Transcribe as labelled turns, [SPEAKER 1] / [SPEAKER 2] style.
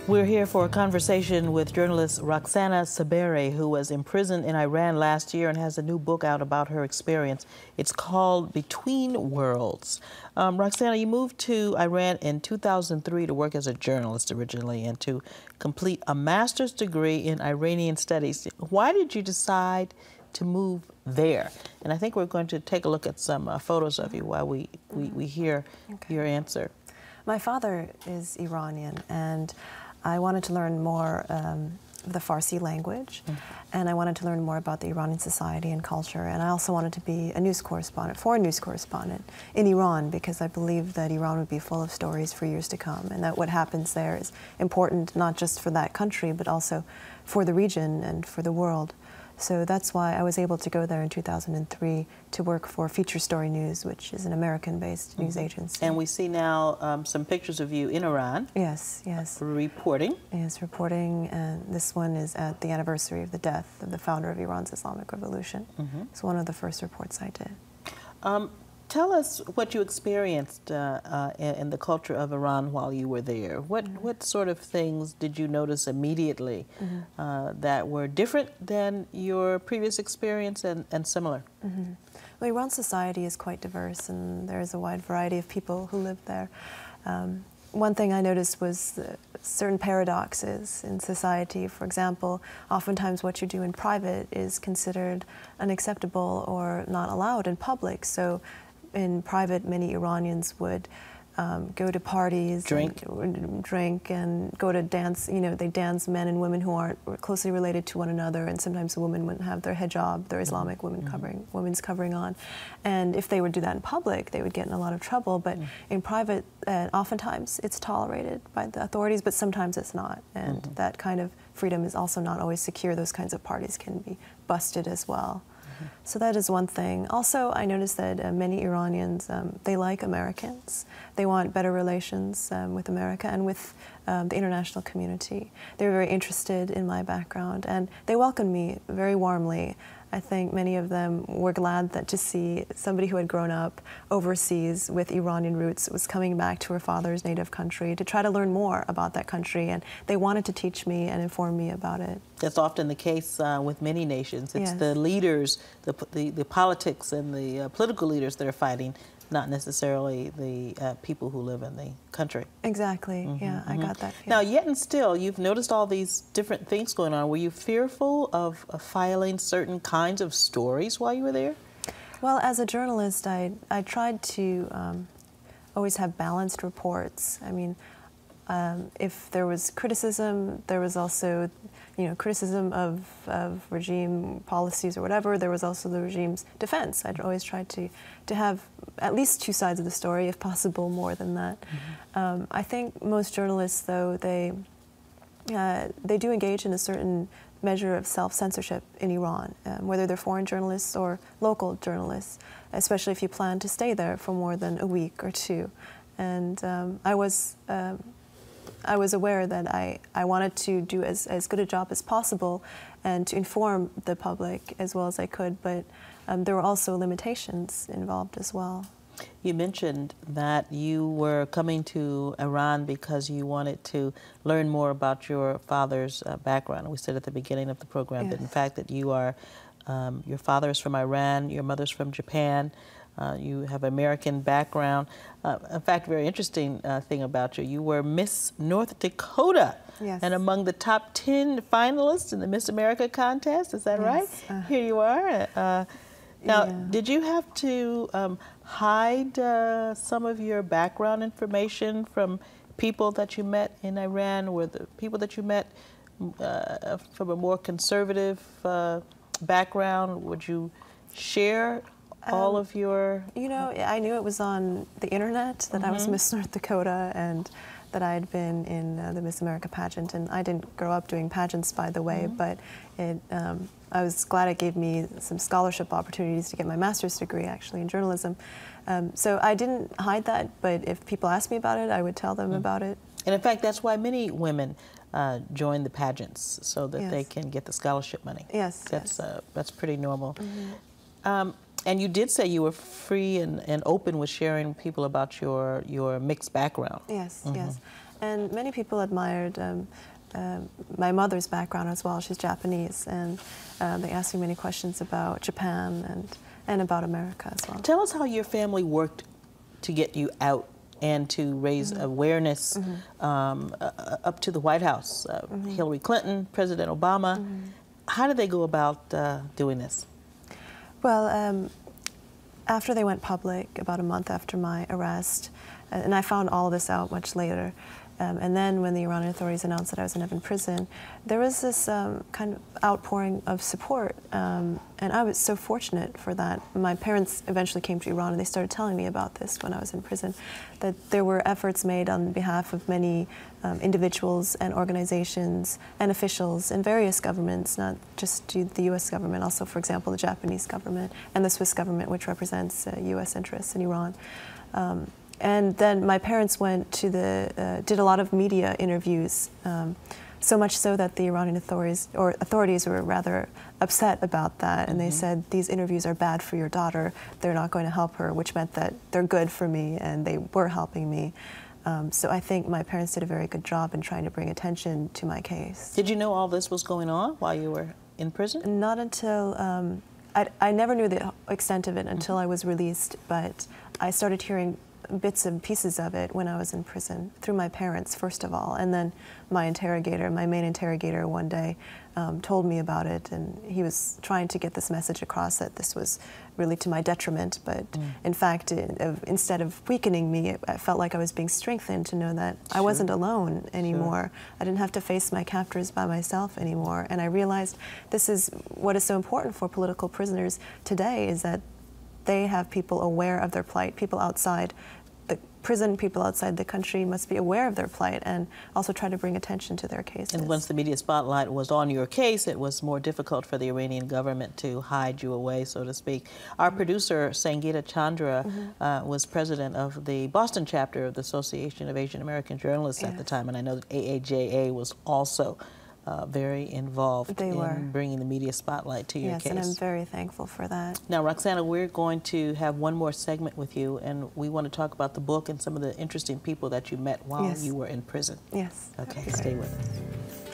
[SPEAKER 1] We're here for a conversation with journalist Roxana Saberi, who was imprisoned in Iran last year and has a new book out about her experience. It's called Between Worlds. Roxana, you moved to Iran in 2003 to work as a journalist originally and to complete a master's degree in Iranian studies. Why did you decide to move there? And I think we're going to take a look at some photos of you while we hear your answer.
[SPEAKER 2] My father is Iranian, and I wanted to learn more the Farsi language, and I wanted to learn more about the Iranian society and culture, and I also wanted to be a news correspondent, foreign news correspondent in Iran, because I believed that Iran would be full of stories for years to come, and that what happens there is important not just for that country, but also for the region and for the world. So that's why I was able to go there in 2003 to work for Feature Story News, which is an American-based news agency.
[SPEAKER 1] And we see now some pictures of you in Iran.
[SPEAKER 2] Yes, yes.
[SPEAKER 1] Reporting.
[SPEAKER 2] Yes, reporting, and this one is at the anniversary of the death of the founder of Iran's Islamic Revolution. It's one of the first reports I did.
[SPEAKER 1] Tell us what you experienced in the culture of Iran while you were there. What sort of things did you notice immediately that were different than your previous experience and similar?
[SPEAKER 2] Well, Iran's society is quite diverse, and there's a wide variety of people who live there. One thing I noticed was certain paradoxes in society. For example, oftentimes what you do in private is considered unacceptable or not allowed in public. So in private, many Iranians would go to parties, drink and go to dance. You know, they dance, men and women who aren't closely related to one another, and sometimes the women wouldn't have their hijab, their Islamic women's covering on. And if they would do that in public, they would get in a lot of trouble. But in private, oftentimes it's tolerated by the authorities, but sometimes it's not. And that kind of freedom is also not always secure. Those kinds of parties can be busted as well. So that is one thing. Also, I noticed that many Iranians, they like Americans. They want better relations with America and with the international community. They were very interested in my background, and they welcomed me very warmly. I think many of them were glad that to see somebody who had grown up overseas with Iranian roots was coming back to her father's native country to try to learn more about that country, and they wanted to teach me and inform me about it.
[SPEAKER 1] That's often the case with many nations. It's the leaders, the politics and the political leaders that are fighting, not necessarily the people who live in the country.
[SPEAKER 2] Exactly, yeah, I got that feeling.
[SPEAKER 1] Now, yet and still, you've noticed all these different things going on. Were you fearful of filing certain kinds of stories while you were there?
[SPEAKER 2] Well, as a journalist, I tried to always have balanced reports. I mean, if there was criticism, there was also, criticism of regime policies or whatever. There was also the regime's defense. I'd always tried to have at least two sides of the story, if possible, more than that. I think most journalists, though, they do engage in a certain measure of self-censorship in Iran, whether they're foreign journalists or local journalists, especially if you plan to stay there for more than a week or two. And I was aware that I wanted to do as good a job as possible and to inform the public as well as I could, but there were also limitations involved as well.
[SPEAKER 1] You mentioned that you were coming to Iran because you wanted to learn more about your father's background. We said at the beginning of the program that in fact that you are, your father is from Iran, your mother's from Japan, you have American background. In fact, very interesting thing about you, you were Miss North Dakota.
[SPEAKER 2] Yes. And
[SPEAKER 1] among the top 10 finalists in the Miss America contest, is that right? Here you are. Now, did you have to hide some of your background information from people that you met in Iran? Were the people that you met from a more conservative background? Would you share all of your...
[SPEAKER 2] I knew it was on the internet that I was Miss North Dakota and that I had been in the Miss America pageant. And I didn't grow up doing pageants, by the way, but I was glad it gave me some scholarship opportunities to get my master's degree, actually, in journalism. So I didn't hide that, but if people asked me about it, I would tell them about it.
[SPEAKER 1] And in fact, that's why many women join the pageants, so that they can get the scholarship money.
[SPEAKER 2] Yes.
[SPEAKER 1] That's pretty normal. And you did say you were free and open with sharing people about your mixed background.
[SPEAKER 2] Yes, yes. And many people admired my mother's background as well. She's Japanese, and they asked me many questions about Japan and about America as well.
[SPEAKER 1] Tell us how your family worked to get you out and to raise awareness up to the White House. Hillary Clinton, President Obama. How did they go about doing this?
[SPEAKER 2] Well, after they went public, about a month after my arrest, and I found all this out much later, and then when the Iranian authorities announced that I was in prison, there was this kind of outpouring of support, and I was so fortunate for that. My parents eventually came to Iran and they started telling me about this when I was in prison, that there were efforts made on behalf of many individuals and organizations and officials in various governments, not just the U.S. government, also, for example, the Japanese government and the Swiss government, which represents U.S. interests in Iran. And then my parents went to did a lot of media interviews, so much so that the Iranian authorities were rather upset about that, and they said, these interviews are bad for your daughter, they're not going to help her, which meant that they're good for me, and they were helping me. So I think my parents did a very good job in trying to bring attention to my case.
[SPEAKER 1] Did you know all this was going on while you were in prison?
[SPEAKER 2] Not until, I never knew the extent of it until I was released, but I started hearing bits and pieces of it when I was in prison, through my parents, first of all, and then my interrogator, my main interrogator, one day told me about it, and he was trying to get this message across that this was really to my detriment, but in fact, instead of weakening me, I felt like I was being strengthened to know that I wasn't alone anymore. I didn't have to face my captors by myself anymore, and I realized this is what is so important for political prisoners today, is that they have people aware of their plight. People outside the prison, people outside the country must be aware of their plight and also try to bring attention to their cases.
[SPEAKER 1] And once the media spotlight was on your case, it was more difficult for the Iranian government to hide you away, so to speak. Our producer, Sangeeta Chandra, was president of the Boston chapter of the Association of Asian American Journalists at the time, and I know that AAJA was also very involved in bringing the media spotlight to your case.
[SPEAKER 2] Yes, and I'm very thankful for that.
[SPEAKER 1] Now, Roxana, we're going to have one more segment with you, and we want to talk about the book and some of the interesting people that you met while you were in prison.
[SPEAKER 2] Yes.
[SPEAKER 1] Okay, stay with us.